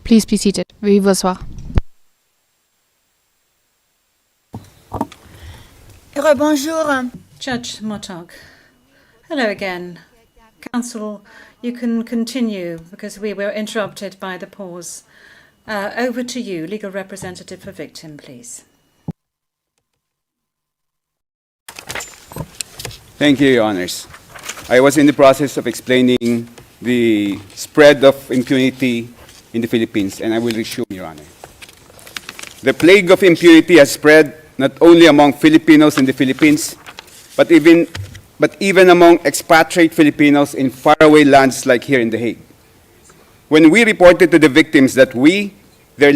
Please be seated. Veuillez vous asseoir. Bonjour. Judge Motog. Hello again. Counsel, you can continue because we were interrupted by the pause. Over to you, legal representative for victim, please. Thank you, Your Honors. I was in the process of explaining the spread of impunity in the Philippines, and I will resume, Your Honor. The plague of impunity has spread not only among Filipinos in the Philippines, but even among expatriate Filipinos in faraway lands like here in The Hague. When we reported to the victims that we, their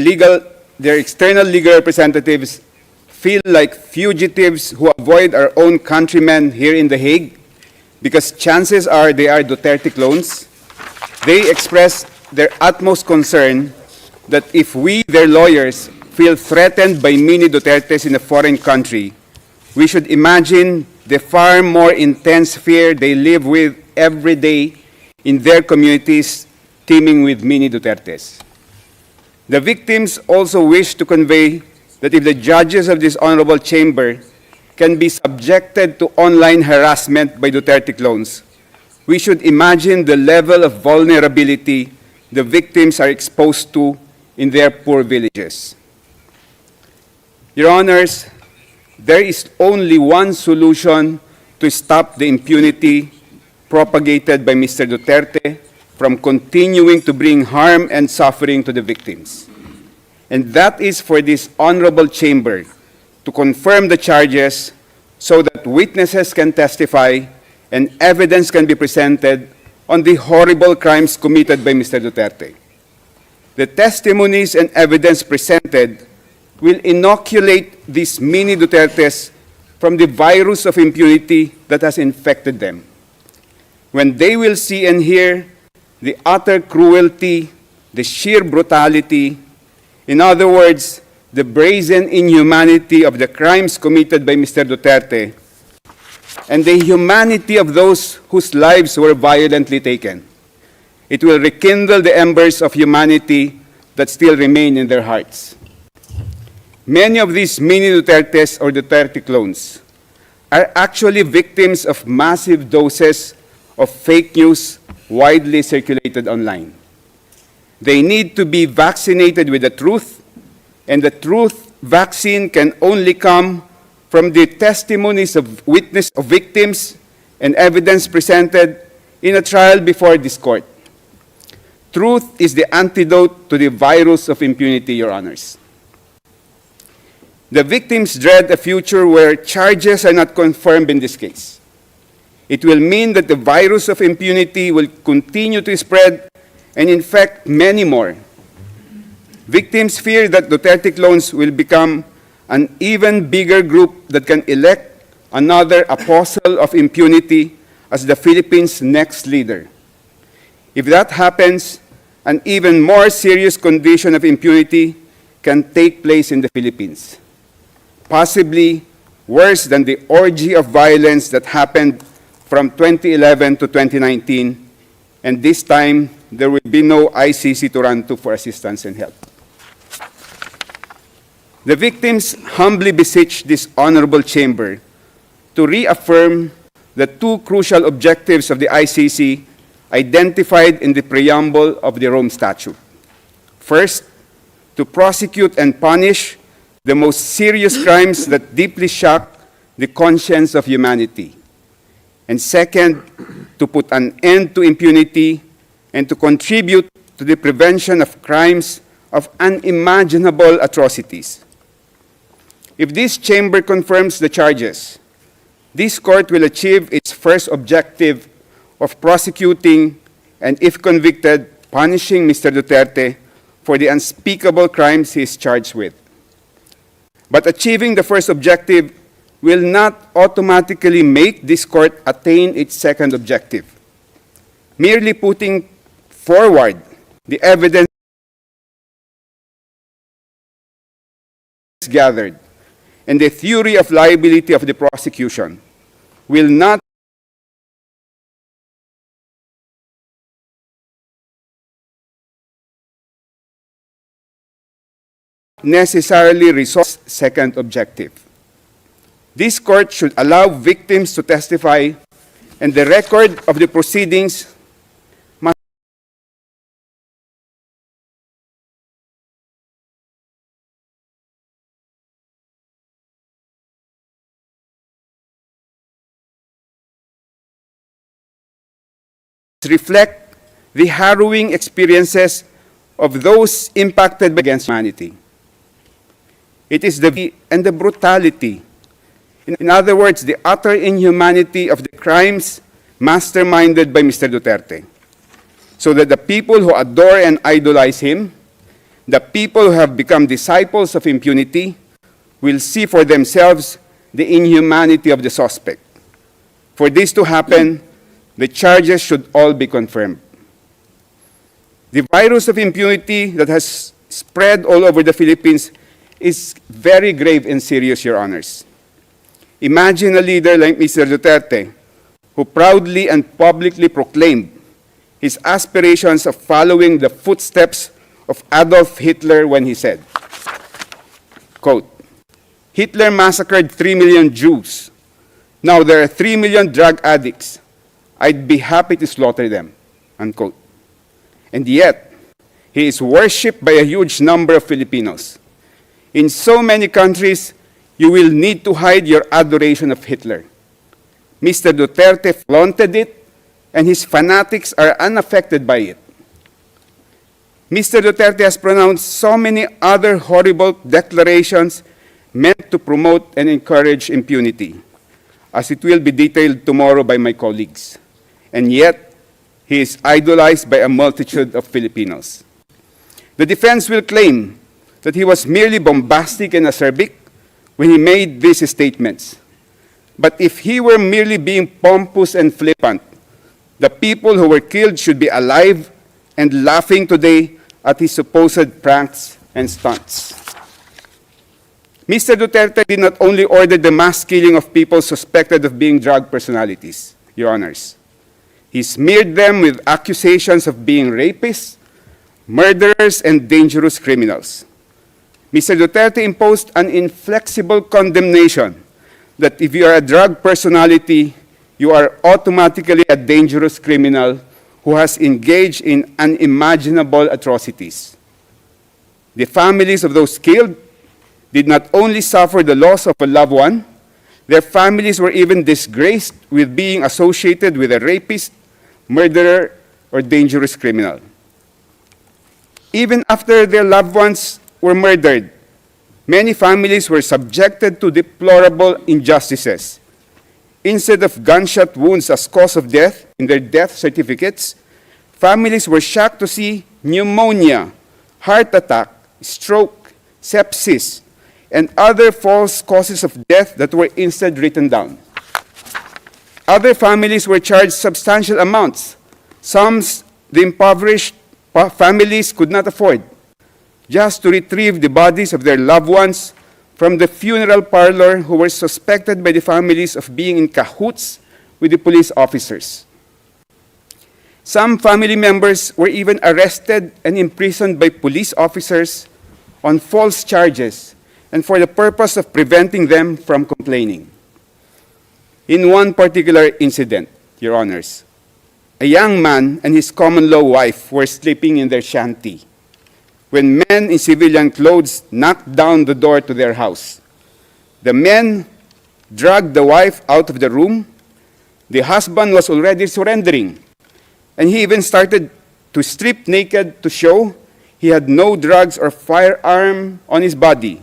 external legal representatives, feel like fugitives who avoid our own countrymen here in The Hague because chances are they are Duterte clones, they express their utmost concern that if we, their lawyers, feel threatened by mini Dutertes in a foreign country, we should imagine the far more intense fear they live with every day in their communities teeming with mini Dutertes. The victims also wish to convey that if the judges of this honorable chamber can be subjected to online harassment by Duterte clones, we should imagine the level of vulnerability the victims are exposed to in their poor villages. Your Honors, there is only one solution to stop the impunity propagated by Mr. Duterte from continuing to bring harm and suffering to the victims. And that is for this honorable chamber to confirm the charges so that witnesses can testify and evidence can be presented on the horrible crimes committed by Mr. Duterte. The testimonies and evidence presented will inoculate these mini Dutertes from the virus of impunity that has infected them. When they will see and hear the utter cruelty, the sheer brutality, in other words, the brazen inhumanity of the crimes committed by Mr. Duterte, and the humanity of those whose lives were violently taken, it will rekindle the embers of humanity that still remain in their hearts. Many of these mini Dutertes or Duterte clones are actually victims of massive doses of fake news widely circulated online. They need to be vaccinated with the truth, and the truth vaccine can only come from the testimonies of victims and evidence presented in a trial before this court. Truth is the antidote to the virus of impunity, Your Honors. The victims dread a future where charges are not confirmed in this case. It will mean that the virus of impunity will continue to spread and infect many more. Victims fear that Duterte clones will become an even bigger group that can elect another apostle of impunity as the Philippines' next leader. If that happens, an even more serious condition of impunity can take place in the Philippines, possibly worse than the orgy of violence that happened from 2011 to 2019, and this time there will be no ICC to run to for assistance and help. The victims humbly beseech this honorable chamber to reaffirm the two crucial objectives of the ICC identified in the preamble of the Rome Statute. First, to prosecute and punish the most serious crimes that deeply shock the conscience of humanity. And second, to put an end to impunity and to contribute to the prevention of crimes of unimaginable atrocities. If this chamber confirms the charges, this court will achieve its first objective of prosecuting and, if convicted, punishing Mr. Duterte for the unspeakable crimes he is charged with. But achieving the first objective will not automatically make this court attain its second objective. Merely putting forward the evidence gathered and the theory of liability of the prosecution will not necessarily resolve second objective. This court should allow victims to testify, and the record of the proceedings must reflect the harrowing experiences of those impacted against humanity. It is the and the brutality, in other words, the utter inhumanity of the crimes masterminded by Mr. Duterte, so that the people who adore and idolize him, the people who have become disciples of impunity, will see for themselves the inhumanity of the suspect. For this to happen, the charges should all be confirmed. The virus of impunity that has spread all over the Philippines is very grave and serious, Your Honors. Imagine a leader like Mr. Duterte, who proudly and publicly proclaimed his aspirations of following the footsteps of Adolf Hitler when he said, quote, "Hitler massacred 3 million Jews. Now there are 3 million drug addicts. I'd be happy to slaughter them," unquote. And yet, he is worshipped by a huge number of Filipinos. In so many countries, you will need to hide your adoration of Hitler. Mr. Duterte flaunted it, and his fanatics are unaffected by it. Mr. Duterte has pronounced so many other horrible declarations meant to promote and encourage impunity, as it will be detailed tomorrow by my colleagues. And yet, he is idolized by a multitude of Filipinos. The defense will claim that he was merely bombastic and acerbic when he made these statements. But if he were merely being pompous and flippant, the people who were killed should be alive and laughing today at his supposed pranks and stunts. Mr. Duterte did not only order the mass killing of people suspected of being drug personalities, Your Honors. He smeared them with accusations of being rapists, murderers, and dangerous criminals. Mr. Duterte imposed an inflexible condemnation that if you are a drug personality, you are automatically a dangerous criminal who has engaged in unimaginable atrocities. The families of those killed did not only suffer the loss of a loved one, their families were even disgraced with being associated with a rapist, murderer, or dangerous criminal. Even after their loved ones were murdered, many families were subjected to deplorable injustices. Instead of gunshot wounds as cause of death in their death certificates, families were shocked to see pneumonia, heart attack, stroke, sepsis, and other false causes of death that were instead written down. Other families were charged substantial amounts. Some the impoverished families could not afford, just to retrieve the bodies of their loved ones from the funeral parlor who were suspected by the families of being in cahoots with the police officers. Some family members were even arrested and imprisoned by police officers on false charges and for the purpose of preventing them from complaining. In one particular incident, Your Honors, a young man and his common-law wife were sleeping in their shanty when men in civilian clothes knocked down the door to their house. The men dragged the wife out of the room. The husband was already surrendering, and he even started to strip naked to show he had no drugs or firearm on his body.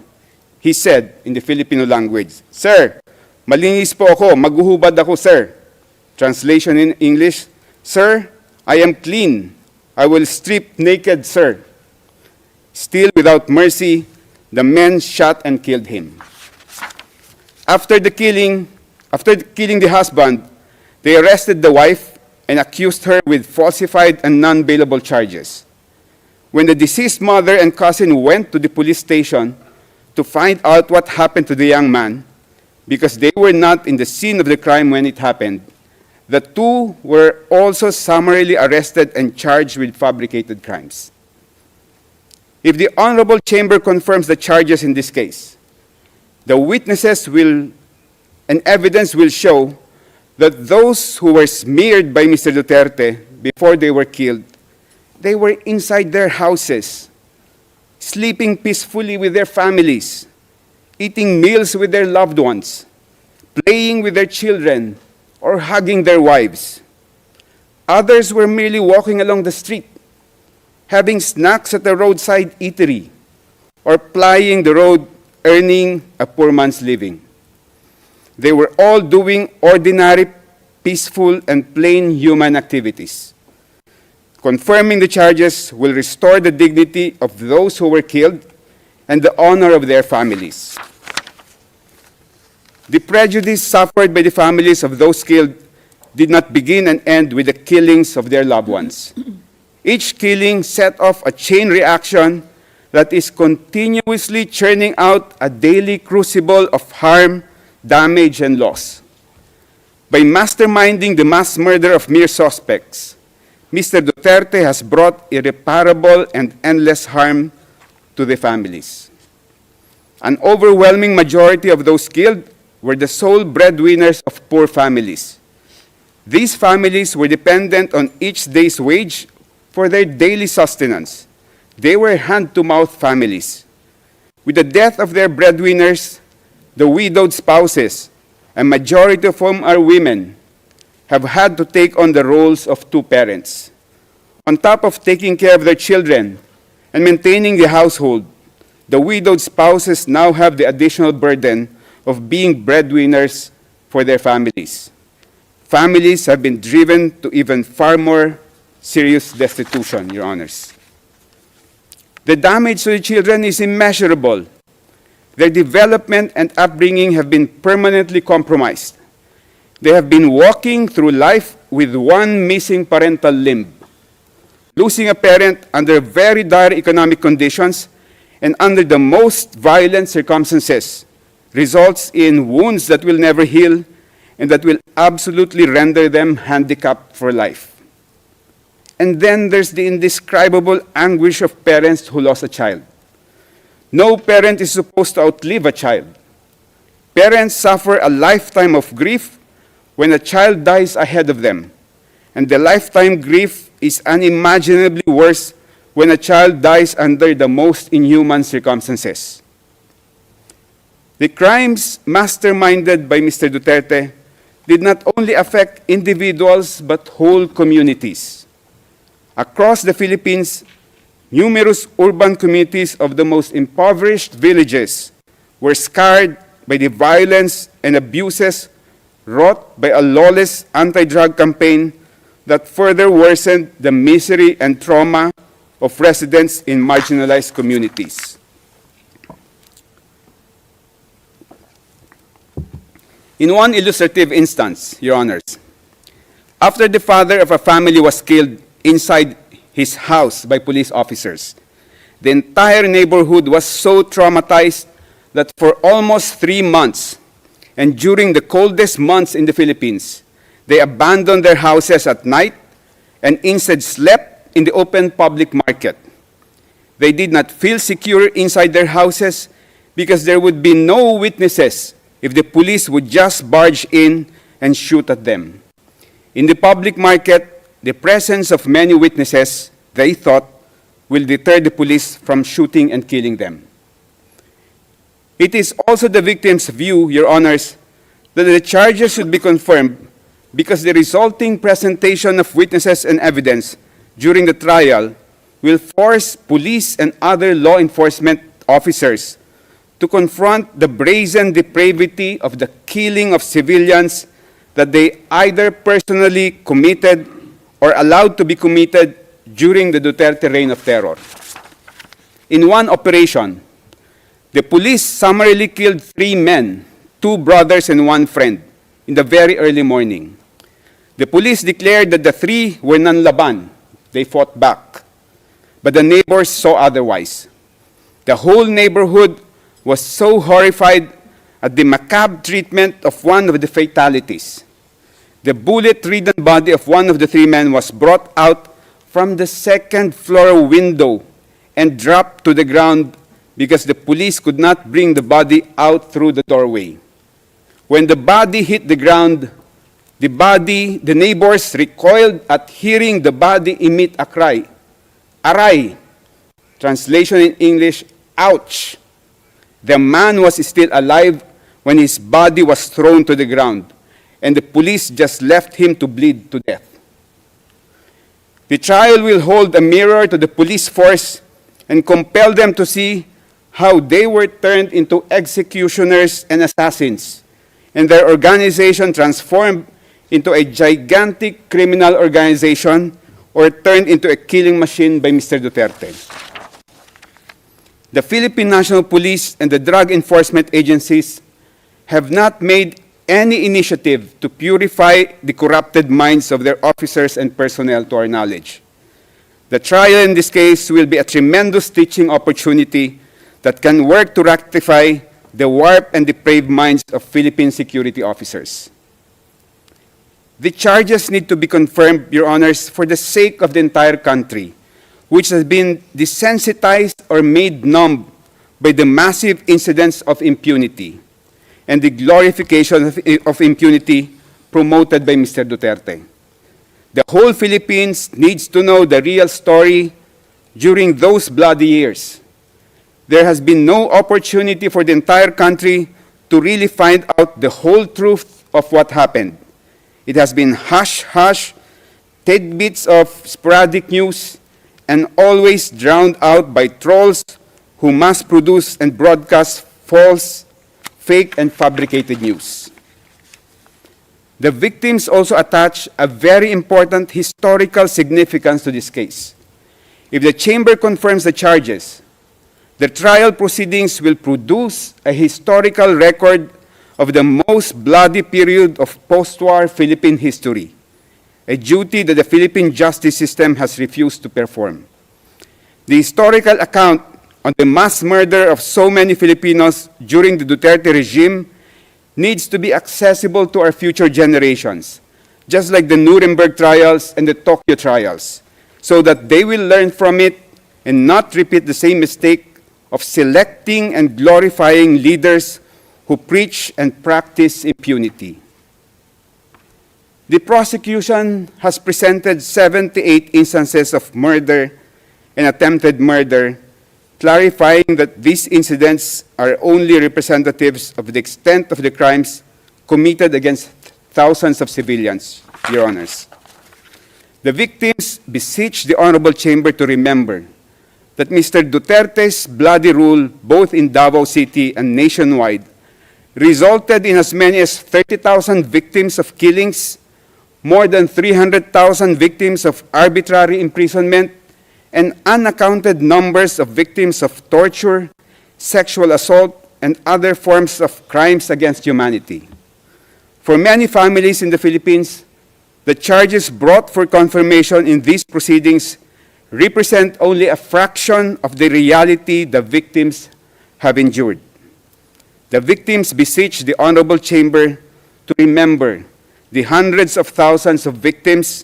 He said in the Filipino language, "Sir, malinis po ako, maghuhubad ako, sir." Translation in English, "Sir, I am clean. I will strip naked, sir." Still without mercy, the men shot and killed him. After killing the husband, they arrested the wife and accused her with falsified and non-bailable charges. When the deceased mother and cousin went to the police station to find out what happened to the young man, because they were not in the scene of the crime when it happened, the two were also summarily arrested and charged with fabricated crimes. If the Honorable Chamber confirms the charges in this case, the witnesses will and evidence will show that those who were smeared by Mr. Duterte before they were killed, they were inside their houses, sleeping peacefully with their families, eating meals with their loved ones, playing with their children, or hugging their wives. Others were merely walking along the street, having snacks at the roadside eatery, or plying the road, earning a poor man's living. They were all doing ordinary, peaceful, and plain human activities. Confirming the charges will restore the dignity of those who were killed and the honor of their families. The prejudice suffered by the families of those killed did not begin and end with the killings of their loved ones. Each killing set off a chain reaction that is continuously churning out a daily crucible of harm, damage, and loss. By masterminding the mass murder of mere suspects, Mr. Duterte has brought irreparable and endless harm to the families. An overwhelming majority of those killed were the sole breadwinners of poor families. These families were dependent on each day's wage for their daily sustenance. They were hand-to-mouth families. With the death of their breadwinners, the widowed spouses, a majority of whom are women, have had to take on the roles of two parents. On top of taking care of their children and maintaining the household, the widowed spouses now have the additional burden of being breadwinners for their families. Families have been driven to even far more serious destitution, Your Honors. The damage to the children is immeasurable. Their development and upbringing have been permanently compromised. They have been walking through life with one missing parental limb. Losing a parent under very dire economic conditions and under the most violent circumstances results in wounds that will never heal and that will absolutely render them handicapped for life. And then there's the indescribable anguish of parents who lost a child. No parent is supposed to outlive a child. Parents suffer a lifetime of grief when a child dies ahead of them, and the lifetime grief is unimaginably worse when a child dies under the most inhuman circumstances. The crimes masterminded by Mr. Duterte did not only affect individuals but whole communities. Across the Philippines, numerous urban communities of the most impoverished villages were scarred by the violence and abuses wrought by a lawless anti-drug campaign that further worsened the misery and trauma of residents in marginalized communities. In one illustrative instance, Your Honors, after the father of a family was killed inside his house by police officers, the entire neighborhood was so traumatized that for almost 3 months, and during the coldest months in the Philippines, they abandoned their houses at night and instead slept in the open public market. They did not feel secure inside their houses because there would be no witnesses if the police would just barge in and shoot at them. In the public market, the presence of many witnesses, they thought, will deter the police from shooting and killing them. It is also the victim's view, Your Honors, that the charges should be confirmed because the resulting presentation of witnesses and evidence during the trial will force police and other law enforcement officers to confront the brazen depravity of the killing of civilians that they either personally committed or allowed to be committed during the Duterte reign of terror. In one operation, the police summarily killed 3 men, 2 brothers and 1 friend, in the very early morning. The police declared that the 3 were nanlaban. They fought back. But the neighbors saw otherwise. The whole neighborhood was so horrified at the macabre treatment of one of the fatalities. The bullet-ridden body of one of the 3 men was brought out from the 2nd floor window and dropped to the ground because the police could not bring the body out through the doorway. When the body hit the ground, the neighbors recoiled at hearing the body emit a cry, aray. Translation in English, ouch. The man was still alive when his body was thrown to the ground, and the police just left him to bleed to death. The trial will hold a mirror to the police force and compel them to see how they were turned into executioners and assassins, and their organization transformed into a gigantic criminal organization or turned into a killing machine by Mr. Duterte. The Philippine National Police and the drug enforcement agencies have not made any initiative to purify the corrupted minds of their officers and personnel to our knowledge. The trial in this case will be a tremendous teaching opportunity that can work to rectify the warped and depraved minds of Philippine security officers. The charges need to be confirmed, Your Honors, for the sake of the entire country, which has been desensitized or made numb by the massive incidents of impunity and the glorification of impunity promoted by Mr. Duterte. The whole Philippines needs to know the real story during those bloody years. There has been no opportunity for the entire country to really find out the whole truth of what happened. It has been hush-hush, tidbits of sporadic news, and always drowned out by trolls who mass produce and broadcast false, fake, and fabricated news. The victims also attach a very important historical significance to this case. If the Chamber confirms the charges, the trial proceedings will produce a historical record of the most bloody period of post-war Philippine history, a duty that the Philippine justice system has refused to perform. The historical account on the mass murder of so many Filipinos during the Duterte regime needs to be accessible to our future generations, just like the Nuremberg trials and the Tokyo trials, so that they will learn from it and not repeat the same mistake of selecting and glorifying leaders who preach and practice impunity. The prosecution has presented 78 instances of murder and attempted murder, clarifying that these incidents are only representatives of the extent of the crimes committed against thousands of civilians, Your Honors. The victims beseech the Honorable Chamber to remember that Mr. Duterte's bloody rule, both in Davao City and nationwide, resulted in as many as 30,000 victims of killings, more than 300,000 victims of arbitrary imprisonment, and unaccounted numbers of victims of torture, sexual assault, and other forms of crimes against humanity. For many families in the Philippines, the charges brought for confirmation in these proceedings represent only a fraction of the reality the victims have endured. The victims beseech the Honorable Chamber to remember the hundreds of thousands of victims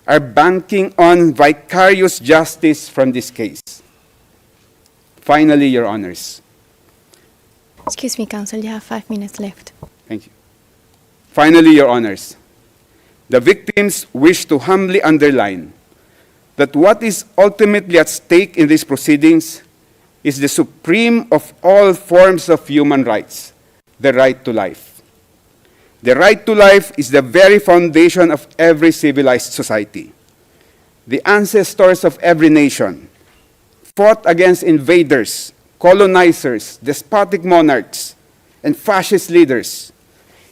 are banking on vicarious justice from this case. Finally, Your Honors. Excuse me, Counsel, you have 5 minutes left. Thank you. Finally, Your Honors, the victims wish to humbly underline that what is ultimately at stake in these proceedings is the supreme of all forms of human rights, the right to life. The right to life is the very foundation of every civilized society. The ancestors of every nation fought against invaders, colonizers, despotic monarchs, and fascist leaders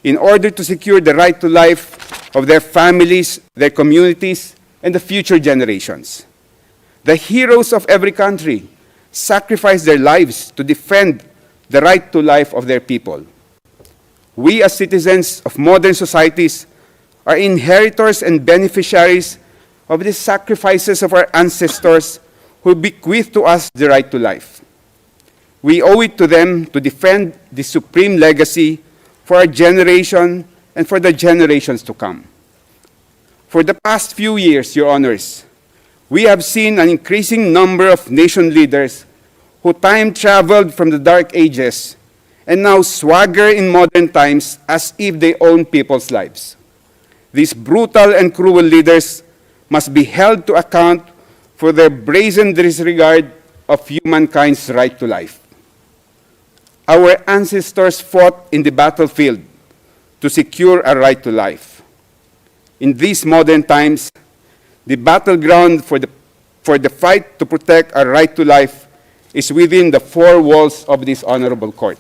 in order to secure the right to life of their families, their communities, and the future generations. The heroes of every country sacrificed their lives to defend the right to life of their people. We, as citizens of modern societies, are inheritors and beneficiaries of the sacrifices of our ancestors who bequeathed to us the right to life. We owe it to them to defend the supreme legacy for our generation and for the generations to come. For the past few years, Your Honors, we have seen an increasing number of nation leaders who time-traveled from the Dark Ages and now swagger in modern times as if they own people's lives. These brutal and cruel leaders must be held to account for their brazen disregard of humankind's right to life. Our ancestors fought in the battlefield to secure a right to life. In these modern times, the battleground for the fight to protect our right to life is within the four walls of this honorable court.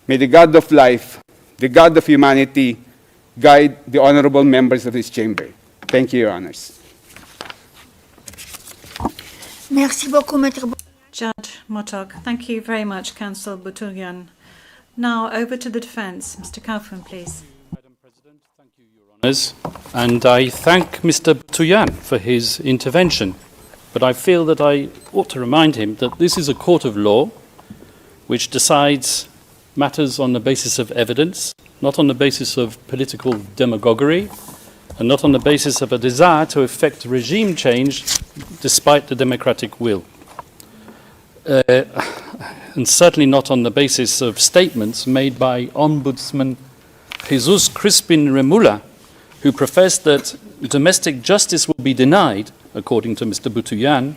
May the God of life, the God of humanity, guide the honorable members of this chamber. Thank you, Your Honors. Merci beaucoup, Maître. Judge Motog. Thank you very much, Counsel Buturian. Now over to the defense. Mr. Kaufman, please. Madam President, thank you, Your Honours. And I thank Mr. Buturian for his intervention. But I feel that I ought to remind him that this is a court of law which decides matters on the basis of evidence, not on the basis of political demagoguery, and not on the basis of a desire to effect regime change despite the democratic will. And certainly not on the basis of statements made by Ombudsman Jesus Crispin Remula, who professed that domestic justice will be denied, according to Mr. Buturian,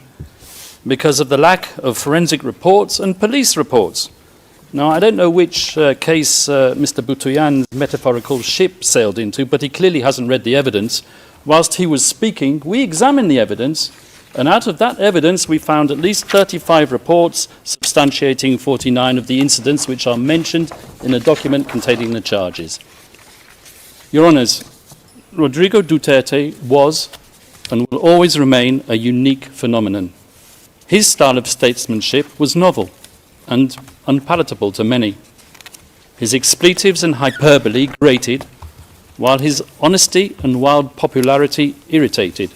because of the lack of forensic reports and police reports. Now, I don't know which case Mr. Buturian's metaphorical ship sailed into, but he clearly hasn't read the evidence. Whilst he was speaking, we examined the evidence, and out of that evidence we found at least 35 reports substantiating 49 of the incidents which are mentioned in a document containing the charges. Your Honours, Rodrigo Duterte was and will always remain a unique phenomenon. His style of statesmanship was novel and unpalatable to many. His expletives and hyperbole grated, while his honesty and wild popularity irritated.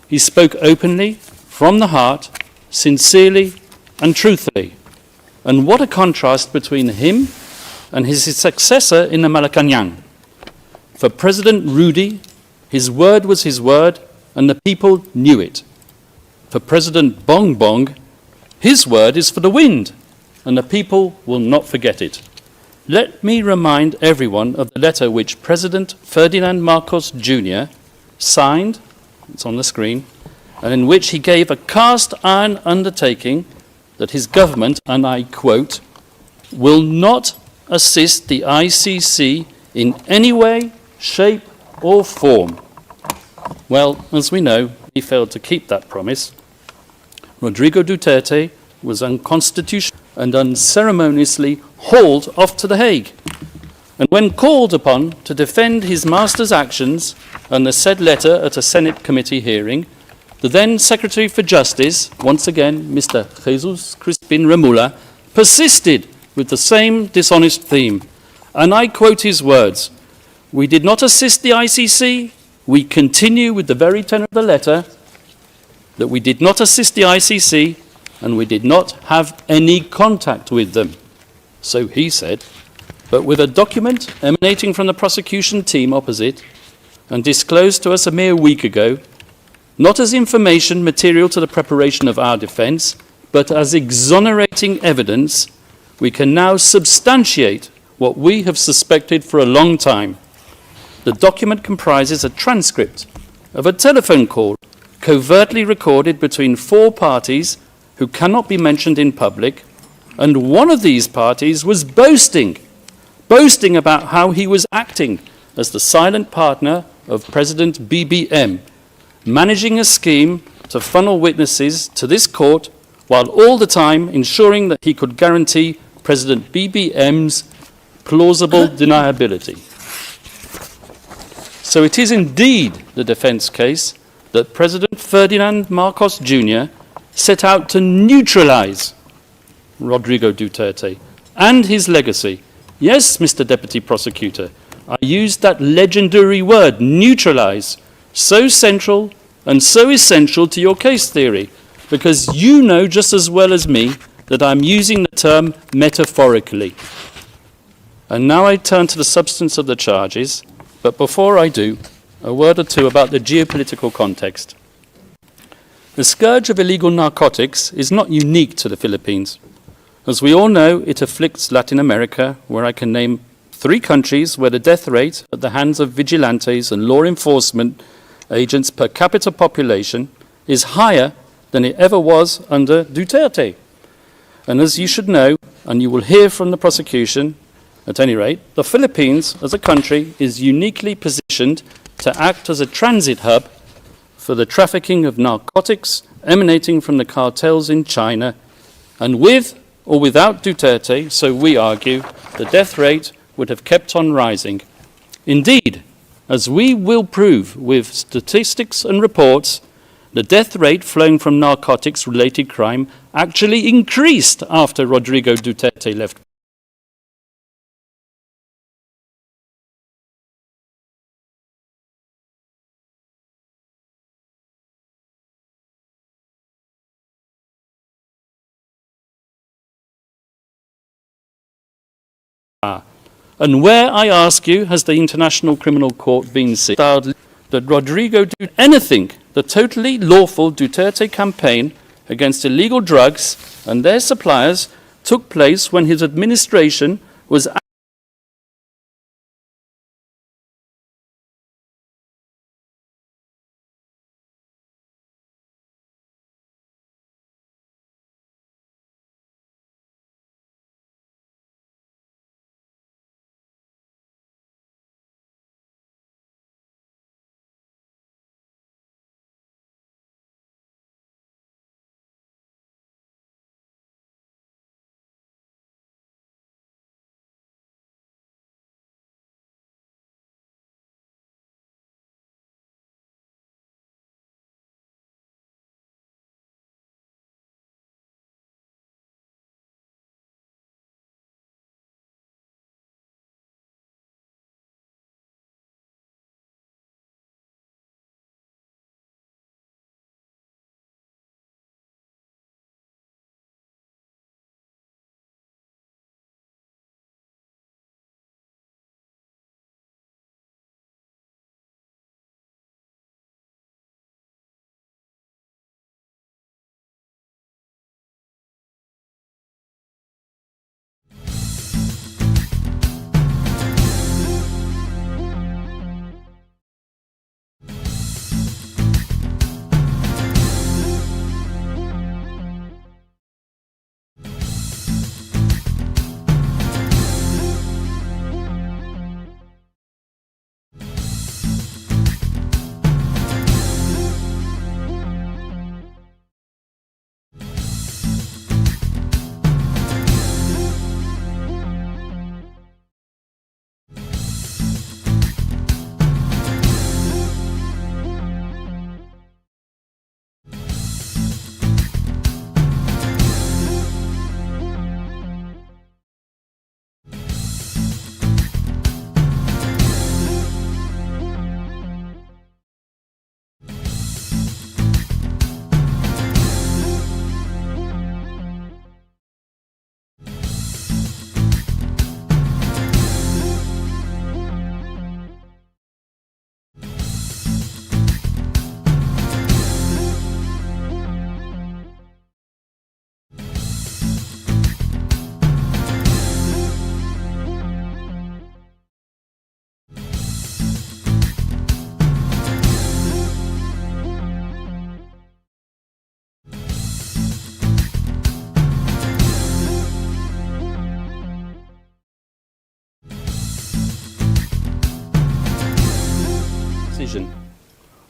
He spoke openly, from the heart, sincerely and truthfully. And what a contrast between him and his successor in the Malacanang. For President Rudy, his word was his word, and the people knew it. For President Bong Bong, his word is for the wind, and the people will not forget it. Let me remind everyone of the letter which President Ferdinand Marcos Jr. signed, it's on the screen, and in which he gave a cast-iron undertaking that his government, and I quote, will not assist the ICC in any way, shape or form. Well, as we know, he failed to keep that promise. Rodrigo Duterte was unconstitutional and unceremoniously hauled off to The Hague. And when called upon to defend his master's actions and the said letter at a Senate committee hearing, the then Secretary for Justice, once again Mr. Jesus Crispin Remula, persisted with the same dishonest theme. And I quote his words, "We did not assist the ICC. We continue with the very tenor of the letter that we did not assist the ICC and we did not have any contact with them." So he said, but with a document emanating from the prosecution team opposite and disclosed to us a mere week ago, not as information material to the preparation of our defence, but as exonerating evidence, we can now substantiate what we have suspected for a long time. The document comprises a transcript of a telephone call covertly recorded between four parties who cannot be mentioned in public, and one of these parties was boasting about how he was acting as the silent partner of President BBM, managing a scheme to funnel witnesses to this court while all the time ensuring that he could guarantee President BBM's plausible deniability. So it is indeed the defence case that President Ferdinand Marcos Jr. set out to neutralise Rodrigo Duterte and his legacy. Yes, Mr. Deputy Prosecutor, I used that legendary word, neutralise, so central and so essential to your case theory, because you know just as well as me that I'm using the term metaphorically. And now I turn to the substance of the charges, but before I do, a word or two about the geopolitical context. The scourge of illegal narcotics is not unique to the Philippines. As we all know, it afflicts Latin America, where I can name 3 countries where the death rate at the hands of vigilantes and law enforcement agents per capita population is higher than it ever was under Duterte. And as you should know, and you will hear from the prosecution, at any rate, the Philippines as a country is uniquely positioned to act as a transit hub for the trafficking of narcotics emanating from the cartels in China. And with or without Duterte, so we argue, the death rate would have kept on rising. Indeed, as we will prove with statistics and reports, the death rate flowing from narcotics-related crime actually increased after Rodrigo Duterte left. And where, I ask you, has the International Criminal Court been seen that Rodrigo did anything? The totally lawful Duterte campaign against illegal drugs and their suppliers took place when his administration was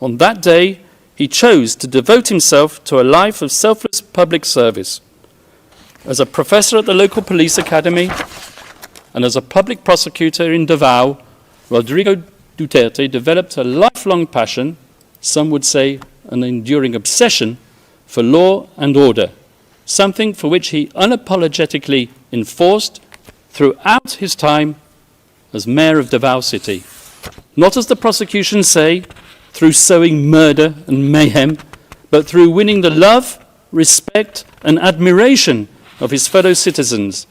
On that day, he chose to devote himself to a life of selfless public service. As a professor at the local police academy and as a public prosecutor in Davao, Rodrigo Duterte developed a lifelong passion, some would say an enduring obsession, for law and order, something for which he unapologetically enforced throughout his time as mayor of Davao City. Not, as the prosecution say, through sowing murder and mayhem, but through winning the love, respect, and admiration of his fellow citizens.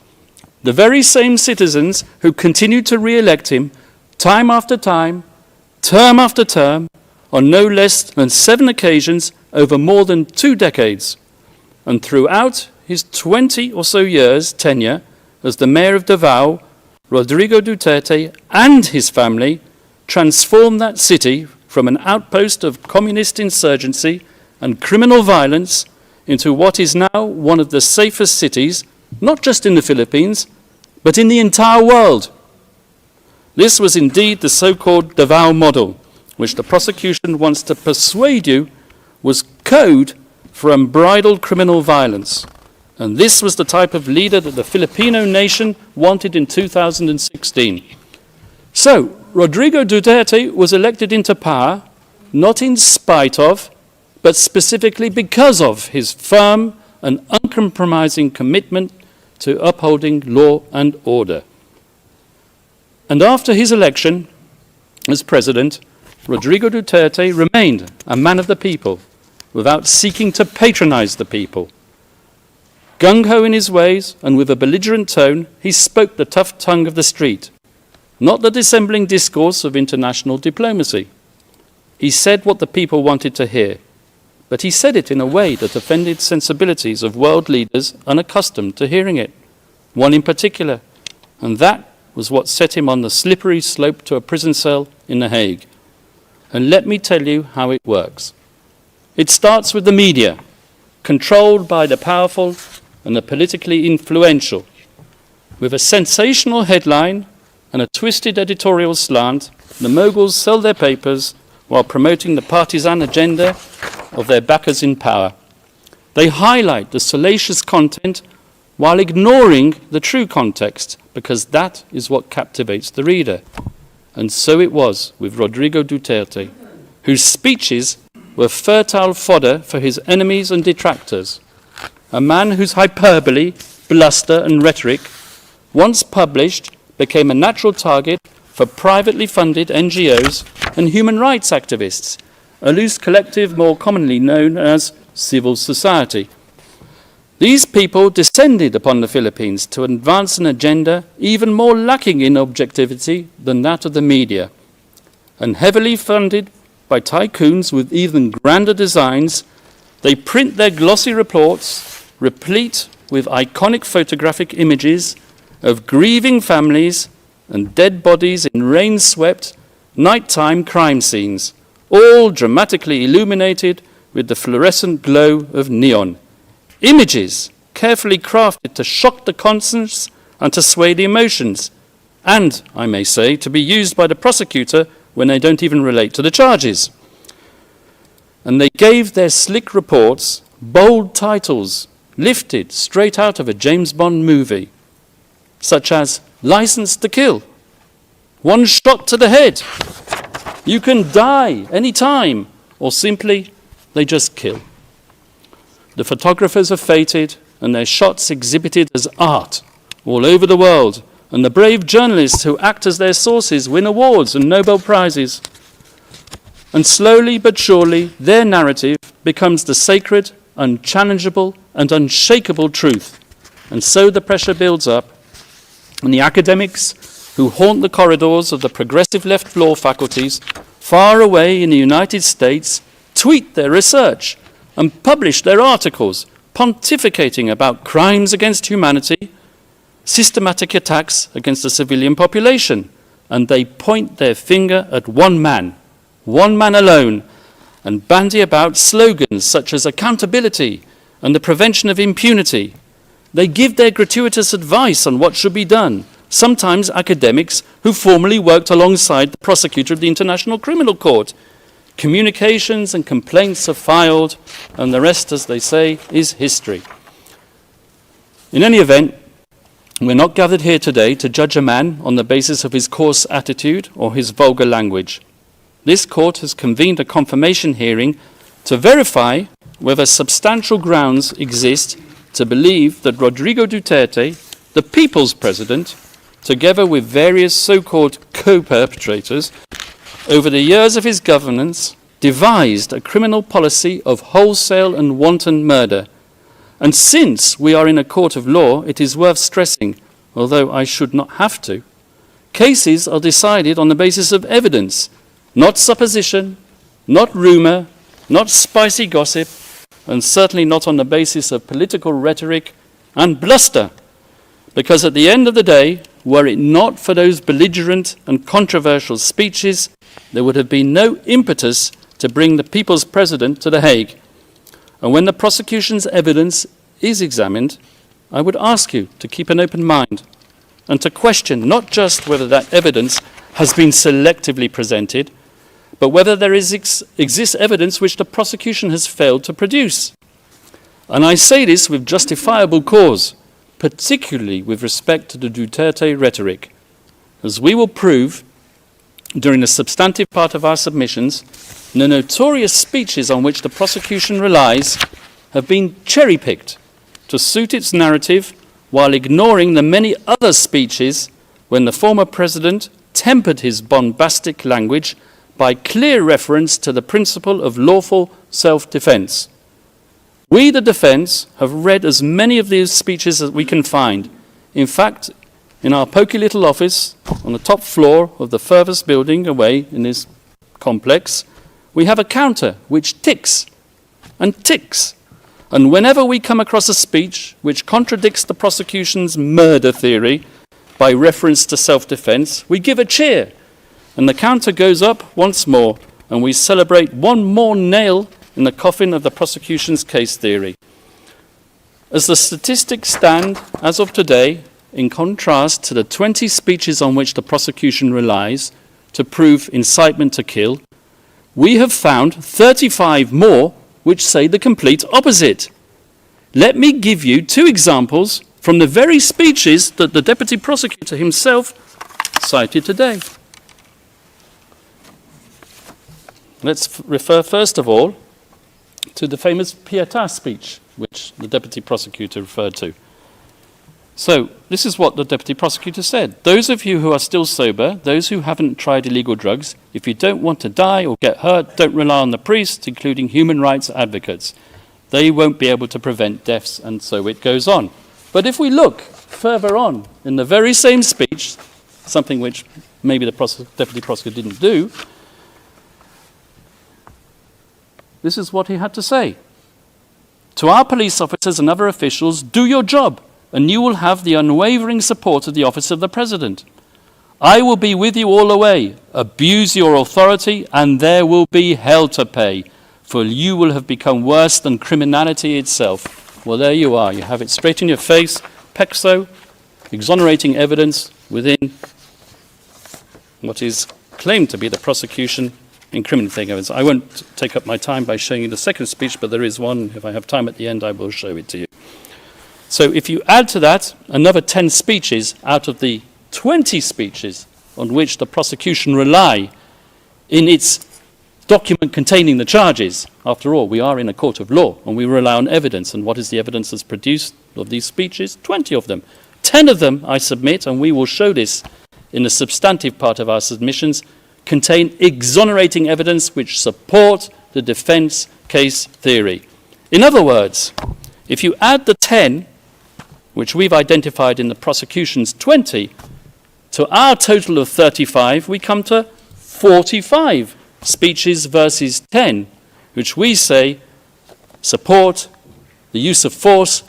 The very same citizens who continued to re-elect him time after time, term after term, on no less than 7 occasions over more than 2 decades. And throughout his 20 or so years tenure as the mayor of Davao, Rodrigo Duterte and his family transformed that city from an outpost of communist insurgency and criminal violence into what is now one of the safest cities, not just in the Philippines, but in the entire world. This was indeed the so-called Davao model, which the prosecution wants to persuade you was code for unbridled criminal violence. And this was the type of leader that the Filipino nation wanted in 2016. So, Rodrigo Duterte was elected into power, not in spite of, but specifically because of his firm and uncompromising commitment to upholding law and order. And after his election as president, Rodrigo Duterte remained a man of the people, without seeking to patronize the people. Gung-ho in his ways and with a belligerent tone, he spoke the tough tongue of the street, not the dissembling discourse of international diplomacy. He said what the people wanted to hear, but he said it in a way that offended sensibilities of world leaders unaccustomed to hearing it, one in particular, and that was what set him on the slippery slope to a prison cell in The Hague. And let me tell you how it works. It starts with the media, controlled by the powerful and the politically influential. With a sensational headline and a twisted editorial slant, the moguls sell their papers while promoting the partisan agenda of their backers in power. They highlight the salacious content while ignoring the true context, because that is what captivates the reader. And so it was with Rodrigo Duterte, whose speeches were fertile fodder for his enemies and detractors. A man whose hyperbole, bluster and rhetoric, once published, became a natural target for privately funded NGOs and human rights activists, a loose collective more commonly known as civil society. These people descended upon the Philippines to advance an agenda even more lacking in objectivity than that of the media, and heavily funded by tycoons with even grander designs, they print their glossy reports, replete with iconic photographic images of grieving families and dead bodies in rain-swept, nighttime crime scenes, all dramatically illuminated with the fluorescent glow of neon. Images carefully crafted to shock the conscience and to sway the emotions, and, I may say, to be used by the prosecutor when they don't even relate to the charges. And they gave their slick reports bold titles lifted straight out of a James Bond movie, such as License to Kill, One Shot to the Head, You Can Die Any Time, or simply, They Just Kill. The photographers are fated and their shots exhibited as art all over the world, and the brave journalists who act as their sources win awards and Nobel Prizes. And slowly but surely, their narrative becomes the sacred, unchallengeable, and unshakable truth. And so the pressure builds up, and the academics who haunt the corridors of the progressive left law faculties far away in the United States tweet their research and publish their articles pontificating about crimes against humanity, systematic attacks against the civilian population, and they point their finger at one man alone, and bandy about slogans such as accountability and the prevention of impunity. They give their gratuitous advice on what should be done, sometimes academics who formerly worked alongside the prosecutor of the International Criminal Court. Communications and complaints are filed, and the rest, as they say, is history. In any event, we're not gathered here today to judge a man on the basis of his coarse attitude or his vulgar language. This court has convened a confirmation hearing to verify whether substantial grounds exist to believe that Rodrigo Duterte, the people's president, together with various so-called co-perpetrators, over the years of his governance, devised a criminal policy of wholesale and wanton murder. And since we are in a court of law, it is worth stressing, although I should not have to, cases are decided on the basis of evidence, not supposition, not rumor, not spicy gossip, and certainly not on the basis of political rhetoric and bluster. Because at the end of the day, were it not for those belligerent and controversial speeches, there would have been no impetus to bring the People's President to The Hague. And when the prosecution's evidence is examined, I would ask you to keep an open mind and to question not just whether that evidence has been selectively presented, but whether there exists evidence which the prosecution has failed to produce. And I say this with justifiable cause, particularly with respect to the Duterte rhetoric, as we will prove during the substantive part of our submissions. The notorious speeches on which the prosecution relies have been cherry-picked to suit its narrative, while ignoring the many other speeches when the former president tempered his bombastic language by clear reference to the principle of lawful self-defense. We, the defense, have read as many of these speeches as we can find. In fact, in our poky little office on the top floor of the furthest building away in this complex, we have a counter which ticks and ticks. And whenever we come across a speech which contradicts the prosecution's murder theory by reference to self-defense, we give a cheer. And the counter goes up once more, and we celebrate one more nail in the coffin of the prosecution's case theory. As the statistics stand as of today, in contrast to the 20 speeches on which the prosecution relies to prove incitement to kill, we have found 35 more which say the complete opposite. Let me give you 2 examples from the very speeches that the Deputy Prosecutor himself cited today. Let's refer first of all to the famous Pietà speech, which the Deputy Prosecutor referred to. So, this is what the Deputy Prosecutor said. Those of you who are still sober, those who haven't tried illegal drugs, if you don't want to die or get hurt, don't rely on the priests, including human rights advocates. They won't be able to prevent deaths, and so it goes on. But if we look further on in the very same speech, something which maybe the Deputy Prosecutor didn't do, this is what he had to say. To our police officers and other officials, do your job, and you will have the unwavering support of the Office of the President. I will be with you all the way. Abuse your authority, and there will be hell to pay, for you will have become worse than criminality itself. Well, there you are. You have it straight in your face. Pexo, exonerating evidence within what is claimed to be the prosecution incriminating evidence. I won't take up my time by showing you the second speech, but there is one. If I have time at the end, I will show it to you. So if you add to that another 10 speeches out of the 20 speeches on which the prosecution rely in its document containing the charges, after all, we are in a court of law and we rely on evidence. And what is the evidence that's produced of these speeches? 20 of them. 10 of them, I submit, and we will show this in the substantive part of our submissions, contain exonerating evidence which support the defense case theory. In other words, if you add the 10 which we've identified in the prosecution's 20, to our total of 35, we come to 45 speeches versus 10, which we say support the use of force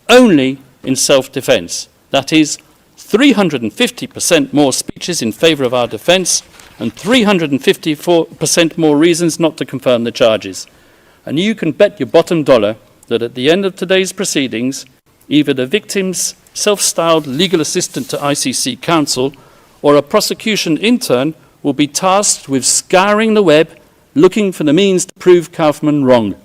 only in self-defense. That is 350% more speeches in favor of our defense and 354% more reasons not to confirm the charges. And you can bet your bottom dollar that at the end of today's proceedings, either the victim's self-styled legal assistant to ICC counsel or a prosecution intern will be tasked with scouring the web, looking for the means to prove Kaufman wrong.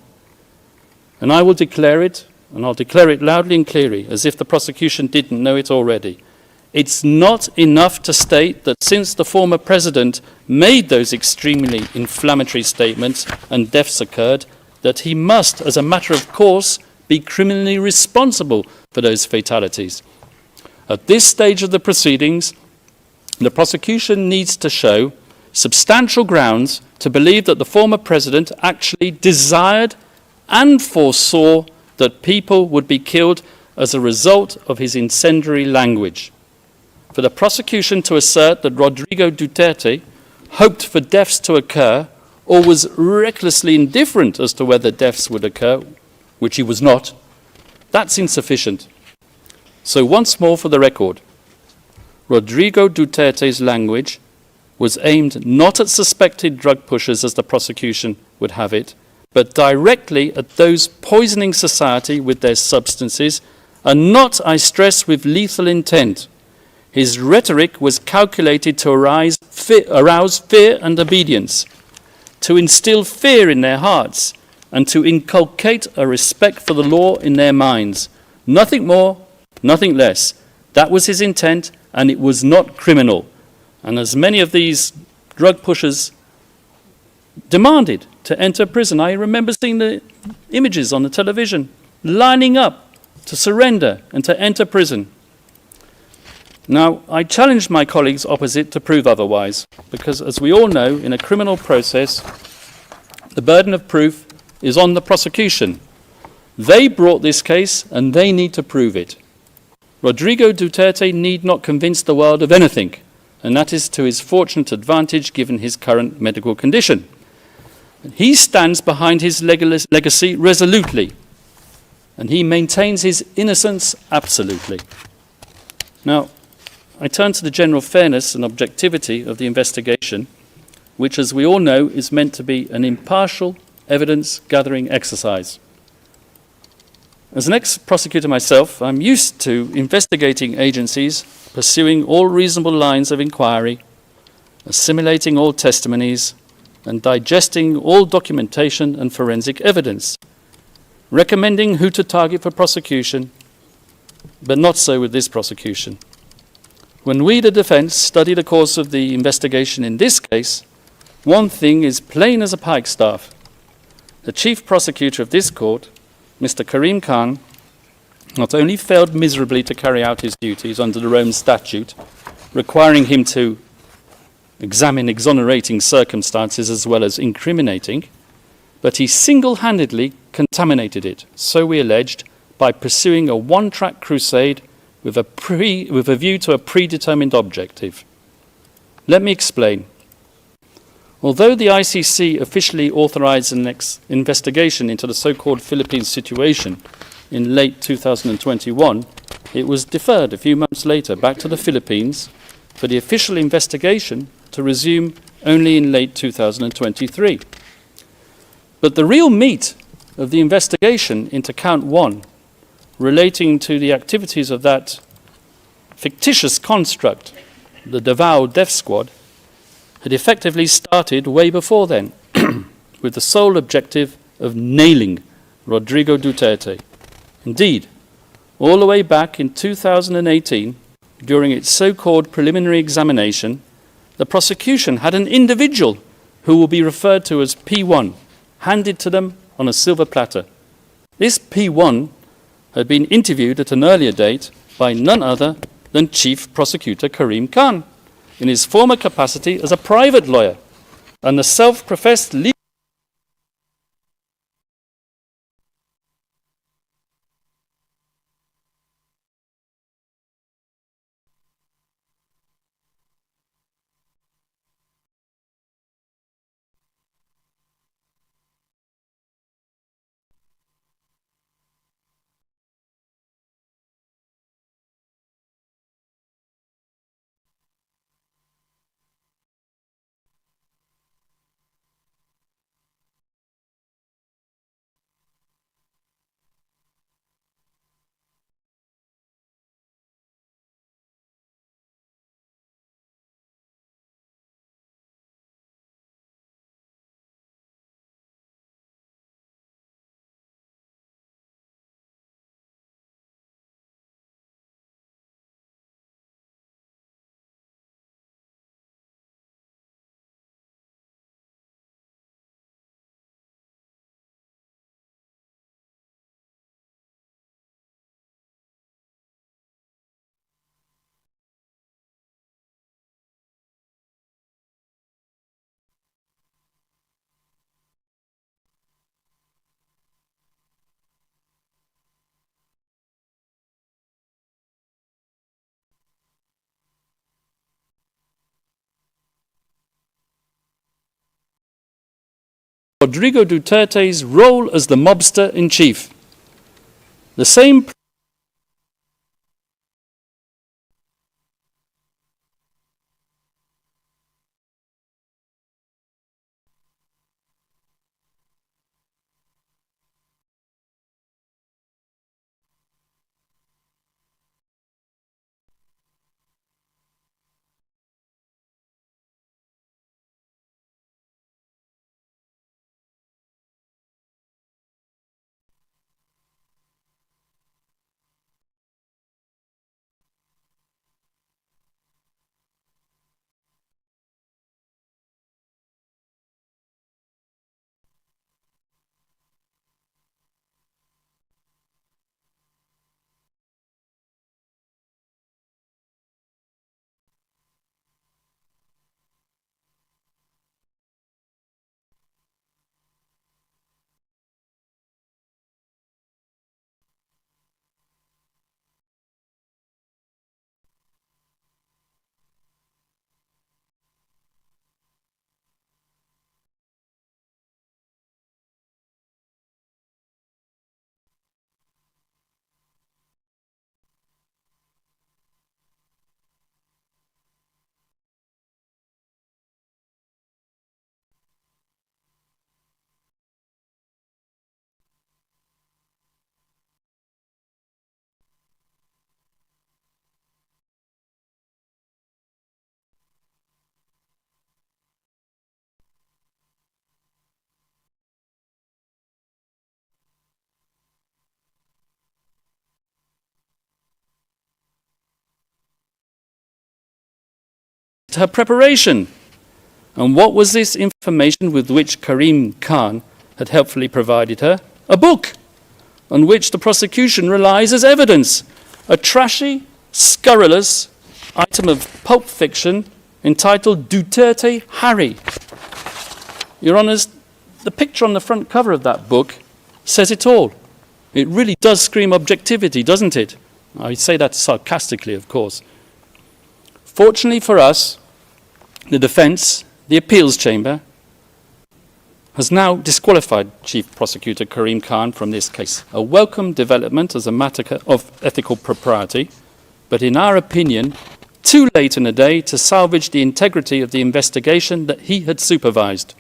And I will declare it, and I'll declare it loudly and clearly, as if the prosecution didn't know it already. It's not enough to state that since the former president made those extremely inflammatory statements and deaths occurred, that he must, as a matter of course, be criminally responsible for those fatalities. At this stage of the proceedings, the prosecution needs to show substantial grounds to believe that the former president actually desired and foresaw that people would be killed as a result of his incendiary language. For the prosecution to assert that Rodrigo Duterte hoped for deaths to occur or was recklessly indifferent as to whether deaths would occur, which he was not, that's insufficient. So once more for the record, Rodrigo Duterte's language was aimed not at suspected drug pushers as the prosecution would have it, but directly at those poisoning society with their substances, and not, I stress, with lethal intent. His rhetoric was calculated to arouse fear and obedience, to instill fear in their hearts, and to inculcate a respect for the law in their minds. Nothing more, nothing less. That was his intent, and it was not criminal. And as many of these drug pushers demanded to enter prison, I remember seeing the images on the television, lining up to surrender and to enter prison. Now, I challenge my colleagues opposite to prove otherwise, because as we all know, in a criminal process, the burden of proof is on the prosecution. They brought this case and they need to prove it. Rodrigo Duterte need not convince the world of anything, and that is to his fortunate advantage given his current medical condition. He stands behind his legacy resolutely, and he maintains his innocence absolutely. Now, I turn to the general fairness and objectivity of the investigation, which, as we all know, is meant to be an impartial evidence-gathering exercise. As an ex-prosecutor myself, I'm used to investigating agencies pursuing all reasonable lines of inquiry, assimilating all testimonies, and digesting all documentation and forensic evidence, recommending who to target for prosecution, but not so with this prosecution. When we, the defence, study the course of the investigation in this case, one thing is plain as a pikestaff. The chief prosecutor of this court, Mr. Karim Khan, not only failed miserably to carry out his duties under the Rome Statute, requiring him to examine exonerating circumstances as well as incriminating, but he single-handedly contaminated it, so we alleged, by pursuing a one-track crusade with a view to a predetermined objective. Let me explain. Although the ICC officially authorized an investigation into the so-called Philippines situation in late 2021, it was deferred a few months later back to the Philippines for the official investigation to resume only in late 2023. But the real meat of the investigation into count 1, relating to the activities of that fictitious construct, the Davao Death Squad, had effectively started way before then, with the sole objective of nailing Rodrigo Duterte. Indeed, all the way back in 2018, during its so-called preliminary examination, the prosecution had an individual who will be referred to as P1, handed to them on a silver platter. This P1 had been interviewed at an earlier date by none other than Chief Prosecutor Karim Khan, in his former capacity as a private lawyer, and the self-professed legal Rodrigo Duterte's role as the mobster-in-chief. The same her preparation. And what was this information with which Karim Khan had helpfully provided her? A book on which the prosecution relies as evidence. A trashy, scurrilous item of pulp fiction entitled Duterte Harry. Your Honours, the picture on the front cover of that book says it all. It really does scream objectivity, doesn't it? I say that sarcastically, of course. Fortunately for us, the defence, the appeals chamber, has now disqualified Chief Prosecutor Karim Khan from this case. A welcome development as a matter of ethical propriety, but in our opinion, too late in the day to salvage the integrity of the investigation that he had supervised.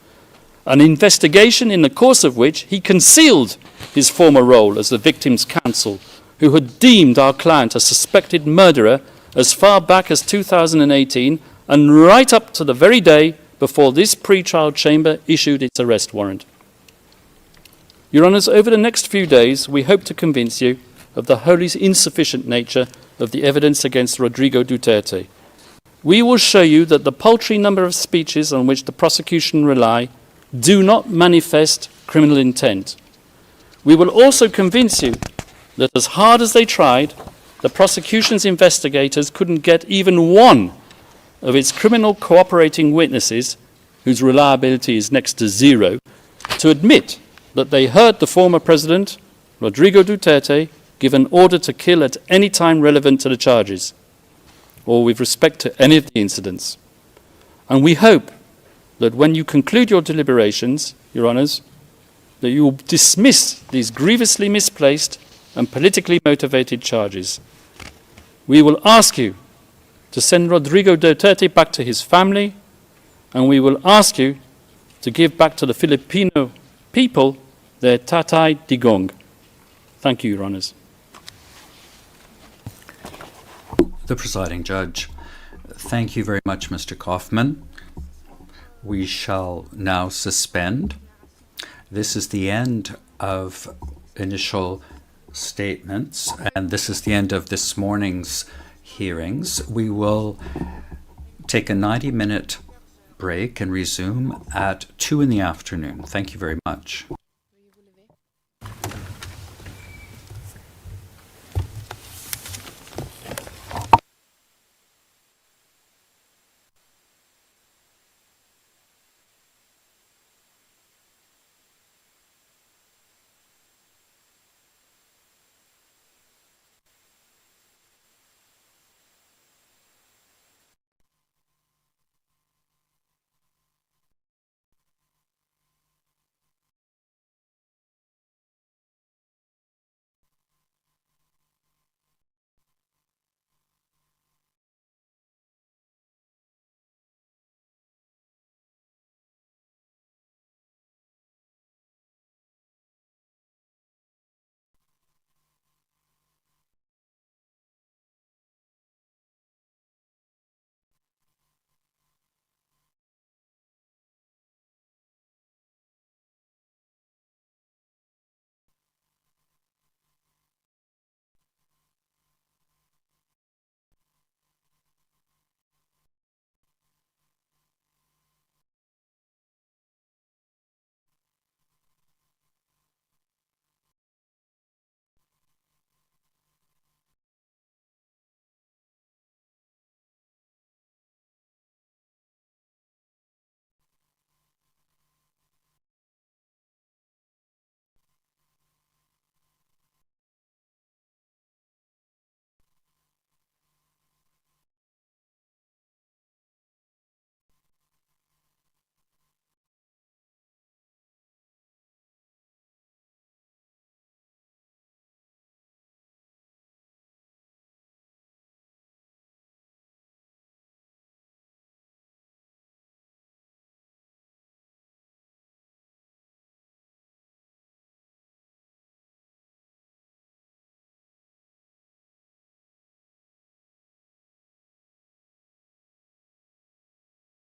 An investigation in the course of which he concealed his former role as the victim's counsel, who had deemed our client a suspected murderer as far back as 2018 and right up to the very day before this pre-trial chamber issued its arrest warrant. Your Honours, over the next few days, we hope to convince you of the wholly insufficient nature of the evidence against Rodrigo Duterte. We will show you that the paltry number of speeches on which the prosecution rely do not manifest criminal intent. We will also convince you that as hard as they tried, the prosecution's investigators couldn't get even one of its criminal cooperating witnesses, whose reliability is next to zero, to admit that they heard the former president, Rodrigo Duterte, give an order to kill at any time relevant to the charges, or with respect to any of the incidents. And we hope that when you conclude your deliberations, Your Honours, that you will dismiss these grievously misplaced and politically motivated charges. We will ask you to send Rodrigo Duterte back to his family, and we will ask you to give back to the Filipino people their tatay digong. Thank you, Your Honours. The presiding judge. Thank you very much, Mr. Kaufman. We shall now suspend. This is the end of initial statements, and this is the end of this morning's hearings. We will take a 90-minute break and resume at 2 in the afternoon. Thank you very much.